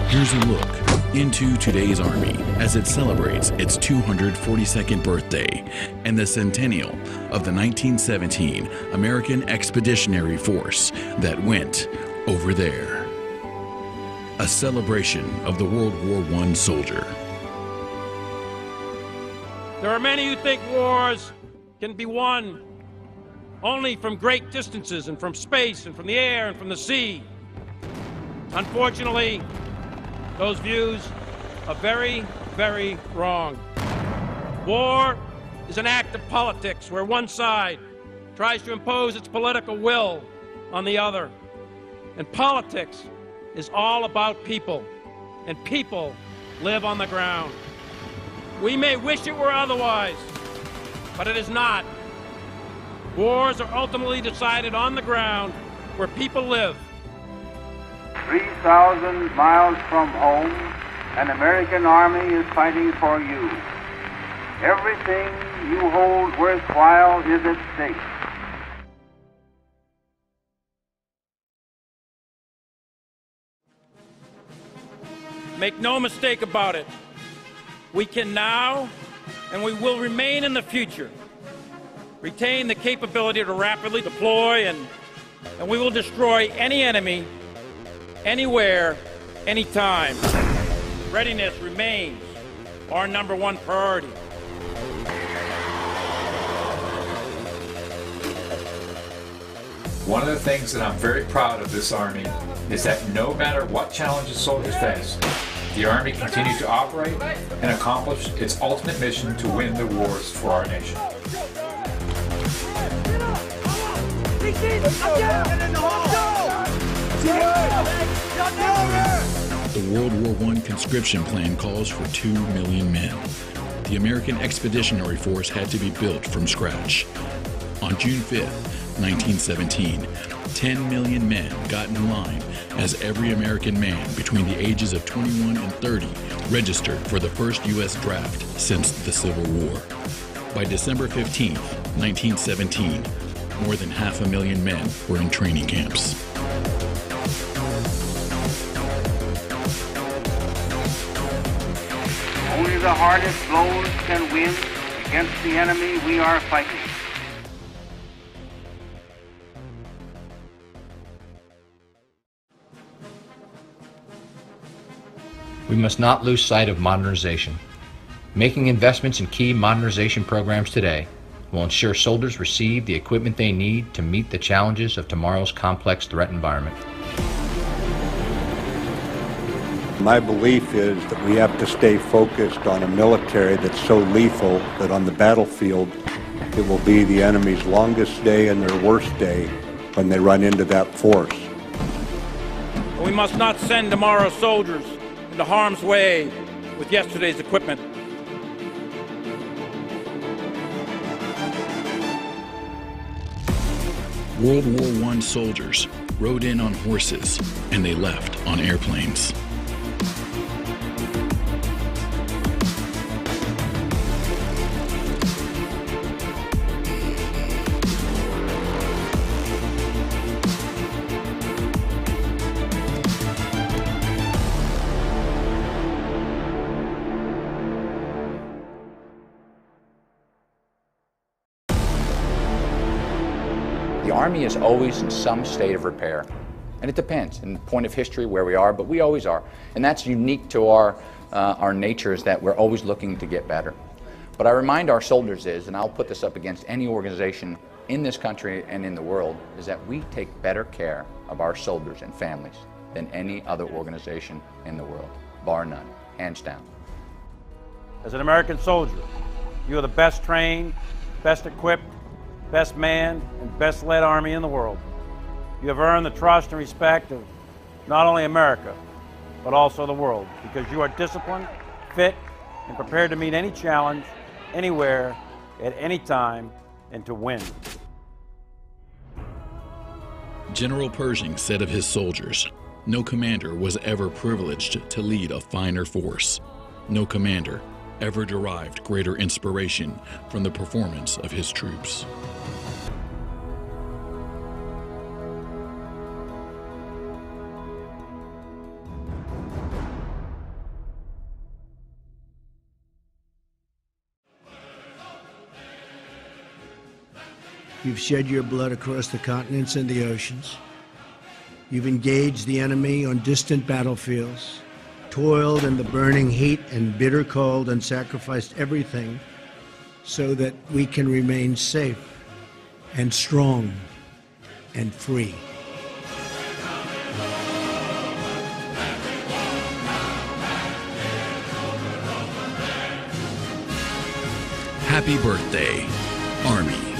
Here's a look into today's Army as it celebrates its 242nd birthday and the centennial of the 1917 American Expeditionary Force that went over there. A celebration of the World War I soldier. There are many who think wars can be won only from great distances and from space and from the air and from the sea. Unfortunately, those views are very, very wrong. War is an act of politics where one side tries to impose its political will on the other. And politics is all about people, and people live on the ground. We may wish it were otherwise, but it is not. Wars are ultimately decided on the ground where people live. 3,000 miles from home, an American army is fighting for you. Everything you hold worthwhile is at stake. Make no mistake about it. We can now, and we will remain in the future, retain the capability to rapidly deploy and we will destroy any enemy, anywhere, anytime. Readiness remains our #1 priority. One of the things that I'm very proud of this Army is that no matter what challenges soldiers face, the Army continues to operate and accomplish its ultimate mission to win the wars for our nation. The World War I conscription plan calls for 2 million men. The American Expeditionary Force had to be built from scratch. On June 5th, 1917, 10 million men got in line as every American man between the ages of 21 and 30 registered for the first U.S. draft since the Civil War. By December 15th, 1917, more than 500,000 men were in training camps. Only the hardest blows can win against the enemy we are fighting. We must not lose sight of modernization. Making investments in key modernization programs today will ensure soldiers receive the equipment they need to meet the challenges of tomorrow's complex threat environment. My belief is that we have to stay focused on a military that's so lethal that on the battlefield it will be the enemy's longest day and their worst day when they run into that force. We must not send tomorrow's soldiers into harm's way with yesterday's equipment. World War I soldiers rode in on horses and they left on airplanes. The Army is always in some state of repair. And it depends in the point of history where we are, but we always are. And that's unique to our nature, is that we're always looking to get better. What I remind our soldiers is, and I'll put this up against any organization in this country and in the world, is that we take better care of our soldiers and families than any other organization in the world, bar none, hands down. As an American soldier, you are the best trained, best equipped, best manned, and best led Army in the world. You have earned the trust and respect of not only America, but also the world, because you are disciplined, fit, and prepared to meet any challenge, anywhere, at any time, and to win. General Pershing said of his soldiers, "No commander was ever privileged to lead a finer force. No commander ever derived greater inspiration from the performance of his troops." You've shed your blood across the continents and the oceans. You've engaged the enemy on distant battlefields, toiled in the burning heat and bitter cold, and sacrificed everything so that we can remain safe and strong and free. Happy birthday, Army.